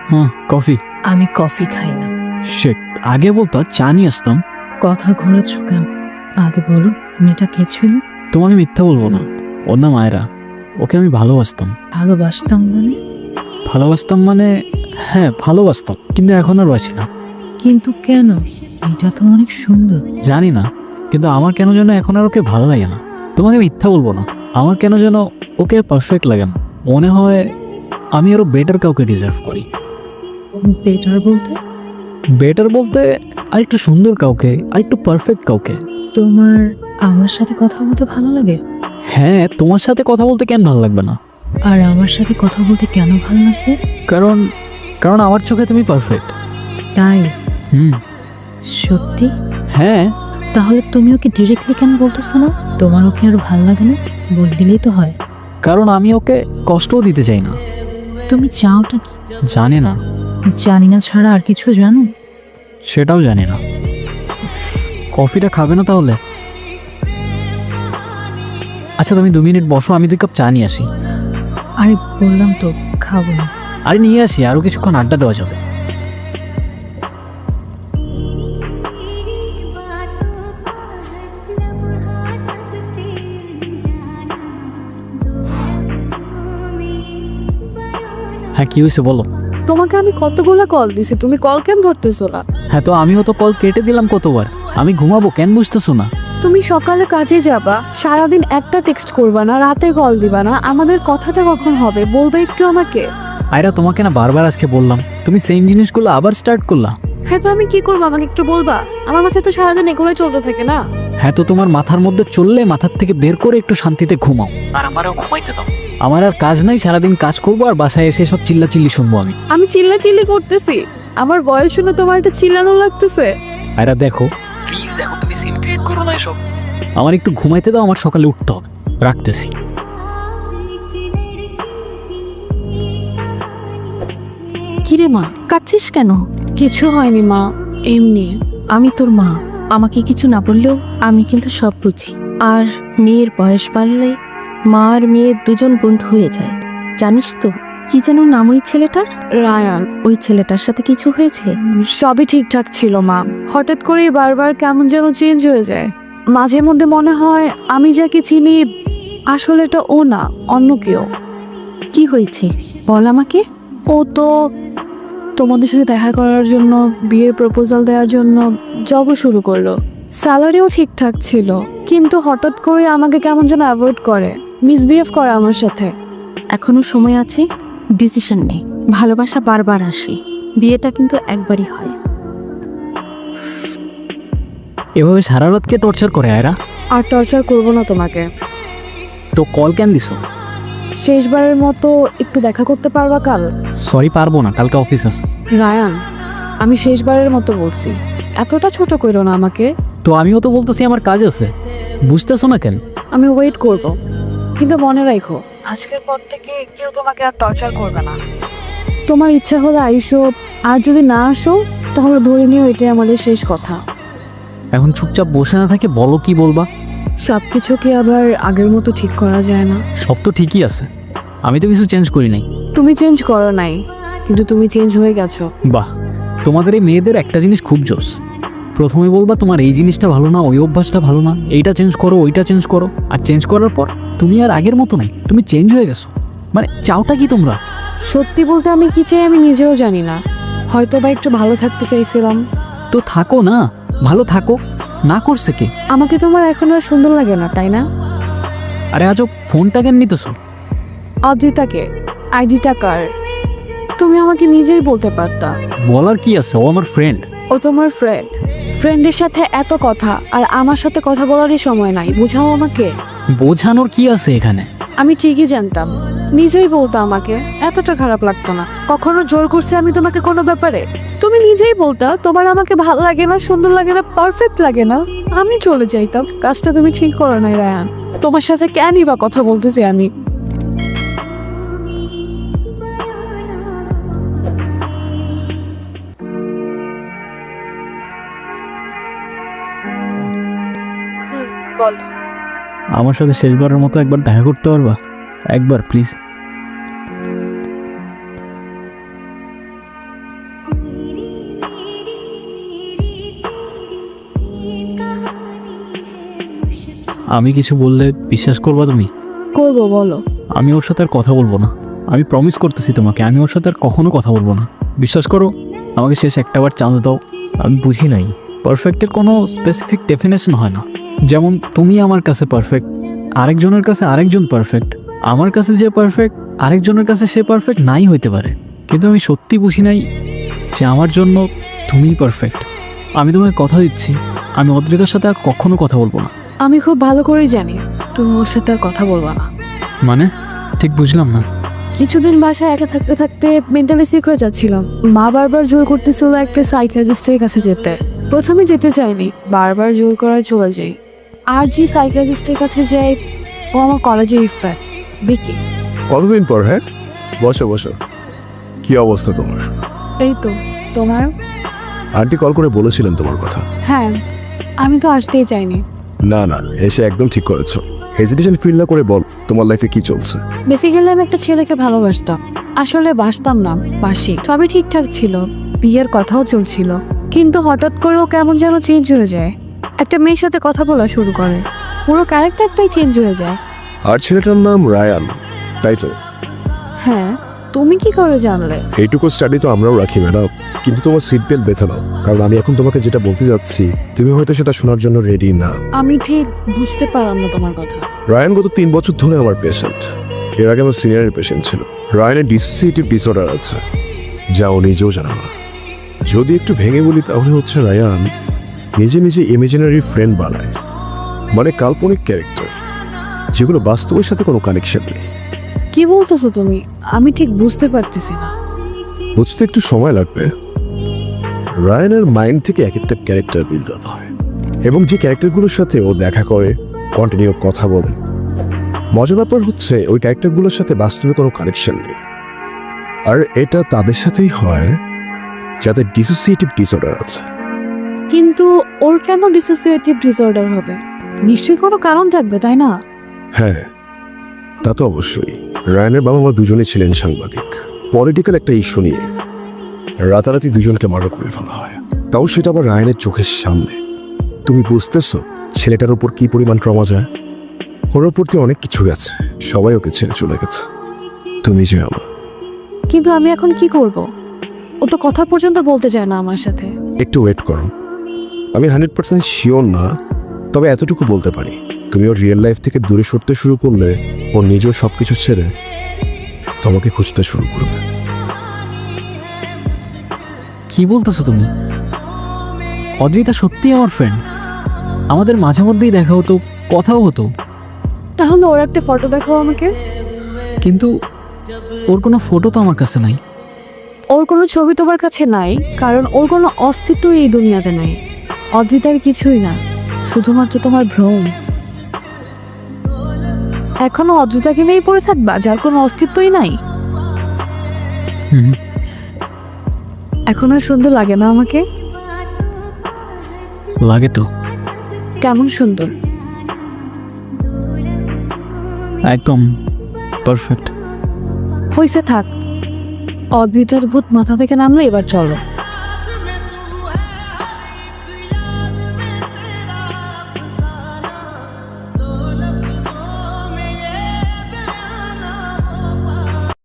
হ্যাঁ, কফি। আমি কফি খাই না। শিট, আগে বলতো চা নিয়ে আসতাম। কথা ঘোরাচ্ছ কেন? আগে বলো মেয়েটা কে ছিল? তোমাকে মিথ্যা বলবো না, ওর নাম আয়রা। ওকে আমি ভালোবাসতাম। ভালোবাসতাম মানে? ভালোবাসতাম মানে হ্যাঁ ভালোবাসতাম, কিন্তু এখন আর বাসি না। কিন্তু কেন? এটা তো অনেক সুন্দর। জানি না, কিন্তু আমার কেন যেন এখন আর ওকে ভালো লাগে না। তোমাকে মিথ্যা বলবো না, আমার কেন যেন ওকে পারফেক্ট লাগে না। মনে হয় আমি আরো বেটার কাউকে ডিজার্ভ করি। বেটার বলতে? বেটার বলতে আরেকটু সুন্দর কাউকে, আরেকটু পারফেক্ট কাউকে। তোমার আমার সাথে কথা বলতে ভালো লাগে? হ্যাঁ, তোমার সাথে কথা বলতে কেন ভালো লাগবে না? আর আমার সাথে কথা বলতে কেন ভালো লাগবে? কারণ কারণ আমার চোখে তুমি পারফেক্ট। তাই? হুম। সত্যি? হ্যাঁ। তাহলে তুমি ওকে ডিরেক্টলি কেন বলতেছো না? তোমার ওকে আর ভালো লাগে না? বল দিলেই তো হয়। কারণ আমি ওকে কষ্টও দিতে চাই না। তুমি চাওটা কি? জানি না। জানি না ছাড়া আর কিছু জানো? সেটাও জানি না। কফিটা খাবে না তাহলে? আচ্ছা তুমি 2 মিনিট বসো, আমি 2 কাপ চা নিয়ে আসি। আরে বললাম তো খাবো না। আরে নিয়ে আসি, আরো কিছুক্ষণ আড্ডা দেওয়া যাবে। হ্যাঁ, কি হয়েছে বলো। তোমাকে আমি কতগুলো কল দিছি, তুমি কল কেন ধরতেছো না? হ্যাঁ, তো আমিও তো কল কেটে দিলাম কতবার। আমি ঘুমাবো, কেন বুঝতেছো না? তুমি সকালে কাজে যাবা, সারাদিন একটা টেক্সট করবা না, রাতে কল দিবা না, আমাদের কথাটা কখন হবে বলবে একটু আমাকে। আয়রা, তোমাকে না বারবার আজকে বললাম, তুমি সেম জিনিসগুলো আবার স্টার্ট করলা। হ্যাঁ, তো আমি কি করবো আমাকে একটু বলবা? আমার মাথায় তো সারাদিন এগুলোই চলতে থাকে না। হ্যাঁ, তো তোমার মাথার মধ্যে চললে মাথার থেকে বের করে একটু শান্তিতে ঘুমাও, আর আমারও ঘুমাইতে দাও। আমার আর কাজ নাই, সারাদিন কাজ করবো আর বাসায় এসে সব চিল্লাচিল্লি শুনবো আমি। আমি চিল্লাচিল্লি করতেছি? আমার ভয়েস শুনে তোমার এটা চিল্লানো লাগতেছে? আয়রা দেখো প্লিজ, দেখো তুমি সিন ক্রিয়েট করো না এসব। আমার একটু ঘুমাইতে দাও, আমার সকালে উঠতে হবে। রাখতেছি। কিরে মা, কাচ্ছিস কেন? কিছু হয়নি মা, এমনি। আমি তোর মা, আমাকে কিছু না বললেও আমি কিন্তু সব বুঝি। আর মেয়ের বয়স বাড়লে মা আর মেয়ে দুজন বন্ধু হয়ে যায়। জানিস তো কি যেন নাম ওই ছেলেটার? রায়ান। ওই ছেলেটার সাথে কিছু হয়েছে? সবই ঠিকঠাক ছিল মা, হঠাৎ করেই বারবার কেমন যেন চেঞ্জ হয়ে যায়। মাঝে মধ্যে মনে হয় আমি যাকে চিনি আসলে এটা ও না, অন্য কেউ। কি হয়েছে বল আমাকে। ও তো তোমাদের সাথে দেখা করার জন্য, বিয়ের প্রপোজাল দেওয়ার জন্য জবও শুরু করলো। স্যালারিও ঠিকঠাক ছিল, কিন্তু হঠাৎ করে আমাকে কেমন যেন অ্যাভয়েড করে, মিসবিহেভ করে আমার সাথে। এখনো সময় আছে, ডিসিশন নে। ভালোবাসা বারবার আসে, বিয়েটা কিন্তু একবারই হয়। এভাবে সারা রাতকে টর্চার করে আয়রা। আর টর্চার করবো না তোমাকে। তো কল কেন দিছো? শেষবারের মতো একটু দেখা করতে পারবা কাল? সরি, পারবো না, কালকে অফিস আছে। রায়ান, আমি শেষবারের মতো বলছি, এতটা ছোট করো না আমাকে। তো আমিও তো বলতেছি আমার কাজ আছে, বুঝতেছো না কেন? আমি ওয়েট করব, কিন্তু মনে রাখো আজকের পর থেকে কেউ তোমাকে আর টর্চার করবে না। তোমার ইচ্ছা হলে আইসো, আর যদি না আসো তাহলে ধরে নিও এটাই আমাদের শেষ কথা। এখন চুপচাপ বসে না থাকে, বলো কি বলবা। সব কিছু কি আবার আগের মতো ঠিক করা যায় না? সব তো ঠিকই আছে, আমি তো কিছু চেঞ্জ করি নাই। তুমি চেঞ্জ করো নাই, কিন্তু তুমি চেঞ্জ হয়ে গেছো। বাহ, তোমাদের এই মেয়েদের একটা জিনিস খুব জোস। প্রথমে বলবা তোমার এই জিনিসটা ভালো না, ওই অভ্যাসটা ভালো না, এইটা চেঞ্জ করো, ওইটা চেঞ্জ করো, আর চেঞ্জ করার পর তুমি আর আগের মতো নাই, তুমি চেঞ্জ হয়ে গেছো। মানে চাওটা কি তোমরা? সত্যি বলতে আমি কি চাই আমি নিজেও জানি না, হয়তো বা একটু ভালো থাকতে চাইছিলাম। তো থাকো না, ভালো থাকো, না করছে কে? আমাকে তোমার এখন আর সুন্দর লাগে না, তাই না? আরে আজব, ফোনটা কেন নিতেছো? অদ্রিতাকে, আইডিটা কার? তুমি আমাকে নিজেই বলতে পারতা। বলার কি আছে, ও আমার ফ্রেন্ড। ও তোমার ফ্রেন্ড, ফ্রেন্ডের সাথে এত কথা আর আমার সাথে কথা বলারই সময় নাই, বুঝাও আমাকে। বোঝানোর কি আছে এখানে? আমি ঠিকই জানতাম, নিজেই বলতো আমাকে, এতটা খারাপ লাগতো না। কখনো জোর করছে আমি তোমাকে কোনো ব্যাপারে? তুমি নিজেই বলতা তোমার আমাকে ভালো লাগে না, সুন্দর লাগে না, পারফেক্ট লাগে না, আমি চলে যাইতাম। কাজটা তুমি ঠিক করো নাই রায়ান, তোমার সাথে কেনই বা কথা বলতেছি আমি। বল। আমার সাথে শেষবারের মতো একবার দেখা করতে পারবা? একবার প্লিজ। আমি কিছু বললে বিশ্বাস করবা তুমি? করবো, বলো। আমি ওর সাথে আর কথা বলবো না। আমি প্রমিস করতেছি তোমাকে, আমি ওর সাথে আর কখনো কথা বলবো না। বিশ্বাস করো, আমাকে শেষ একটাবার চান্স দাও। আমি বুঝি নাই, পারফেক্টের কোনো স্পেসিফিক ডেফিনেশন হয় না। যেমন তুমি আমার কাছে পারফেক্ট, আরেকজনের কাছে আরেকজন পারফেক্ট। আমার কাছে যে পারফেক্ট, আরেকজনের কাছে সে পারফেক্ট নাই হইতে পারে। কিন্তু আমি সত্যি বুঝি নাই যে আমার জন্য তুমিই পারফেক্ট। আমি তোমায় কথা দিচ্ছি, আমি অদ্রিতার সাথে আর কখনো কথা বলবো না। আমি খুব ভালো করেই জানি তুমি ওর সাথে আর কথা বলবা না। মানে ঠিক বুঝলাম না। কিছুদিন বাসায় একা থাকতে থাকতে মেন্টালি সিক হয়ে যাচ্ছিলাম। মা বারবার জোর করতেছিল একটা সাইকিয়াট্রিস্টের কাছে যেতে। প্রথমে যেতে চাইনি, বারবার জোর করায় চলে যাই। আর যে সাইকিয়াট্রিস্টের কাছে যাই, ও আমার কলেজের ফ্রেন্ড বিকি। কতদিন পর? হ্যাঁ, বসো বসো। কি অবস্থা তোমার? এই তো। তোমার? আন্টি কল করে বলেছিলেন তোমার কথা। হ্যাঁ, আমি তো আসতেই চাইনি। না না, এসে একদম ঠিক করেছো। হেজিটেশন ফিল না করে বল তোমার লাইফে কি চলছে। বেসিক্যালি আমি একটা ছেলেকে ভালোবাসতাম। আসলে বাসতাম না, বাসি। সবই ঠিকঠাক ছিল, বিয়ের কথাও চলছিল। কিন্তু হঠাৎ করে ও কেমন যেন চেঞ্জ হয়ে যায়। একটা মেয়ের সাথে কথা বলা শুরু করে, পুরো ক্যারেক্টারটাই চেঞ্জ হয়ে যায়। আর ছেলেটার নাম রায়ান, তাই তো? হ্যাঁ, তুমি কি করে জানলে? এইটুকু স্টাডি তো আমরাও রাখি ম্যাডাম। কিন্তু তোমার সিট বেল্ট বেঁধে নাও, কারণ আমি এখন তোমাকে যেটা বলতে যাচ্ছি তুমি হয়তো সেটা শোনার জন্য রেডি না। আমি ঠিক বুঝতে পারলাম না তোমার কথা। রায়ান গত 3 বছর ধরে আমার পেশেন্ট। এর আগে আমার সিনিয়রের পেশেন্ট ছিল। রায়ানের ডিসোসিয়েটিভ ডিসঅর্ডার আছে, যা ও নিজেও জানে না। যদি একটু ভেঙে বলি তাহলে হচ্ছে রায়ান নিজে নিজে ইমাজিনারি ফ্রেন্ড বানায়, মানে কাল্পনিক ক্যারেক্টার, যেগুলো বাস্তবের সাথে কোনো কানেকশন নেই। কি বলতেছো তুমি? আমি ঠিক বুঝতে পারতেছি না। বুঝতে একটু সময় লাগবে। রায়ানের মাইন্ড থেকে এক একটা ক্যারেক্টার বিল্ড আপ হয়, এবং যে ক্যারেক্টারগুলোর সাথে ও দেখা করে, কন্টিনিউ কথা বলে। মজার ব্যাপার হচ্ছে ওই ক্যারেক্টারগুলোর সাথে বাস্তবে কোনো কানেকশন নেই। আর এটা তাদের সাথেই হয় যাদের ডিসোসিয়েটিভ ডিসঅর্ডার আছে। কিন্তু ওর কেন ডিসোসিয়েটিভ ডিসঅর্ডার হবে? নিশ্চয়ই কোনো কারণ থাকবে, তাই না? হ্যাঁ, তা তো অবশ্যই। রায়ানের বাবা মা দুজনেই ছিলেন সাংবাদিক। পলিটিক্যাল একটা ইস্যু নিয়ে রাতারাতি দুজনকে মার্ডার করে ফেলা হয়, তাও সেটা আবার রায়ানের চোখের সামনে। তুমি বুঝতেছো ছেলেটার উপর কি পরিমাণ ট্রমা যায়? ওর ওপর দিয়ে অনেক কিছু গেছে, সবাই ওকে ছেড়ে চলে গেছে, তুমি যে আমার। কিন্তু আমি এখন কি করব? ও তো কথা পর্যন্ত বলতে চায় না আমার সাথে। একটু ওয়েট করো, আমি 100% শিওর না, তবে এতটুকু বলতে পারি তুমি ওর রিয়েল লাইফ থেকে দূরে সরতে শুরু করলে ও নিজেও সব কিছু ছেড়ে তোমাকে খুঁজতে শুরু করবে। কি বলতেছো তুমি? অদ্রিতা সত্যি আমার ফ্রেন্ড, আমাদের মাঝে মধ্যেই দেখা হতো, কথাও হতো। তাহলে ওর একটা ফটো দেখাও আমাকে। কিন্তু ওর কোনো ফটো তো আমার কাছে নাই। ওর কোনো ছবি তোমার কাছে নাই, কারণ ওর কোনো অস্তিত্ব এই দুনিয়াতে নাই। অদ্রিতার কিছুই না, শুধুমাত্র তোমার ভ্রম। এখনো অদ্রিতাকে নিয়েই পড়ে থাকবা, যার কোনো অস্তিত্বই নাই। হুম, এখন আর সুন্দর লাগে না আমাকে? লাগে তো। কেমন সুন্দর? একদম পারফেক্ট। হইছে, থাক। অদ্রিতার ভূত মাথা থেকে নামলে এবার চলো।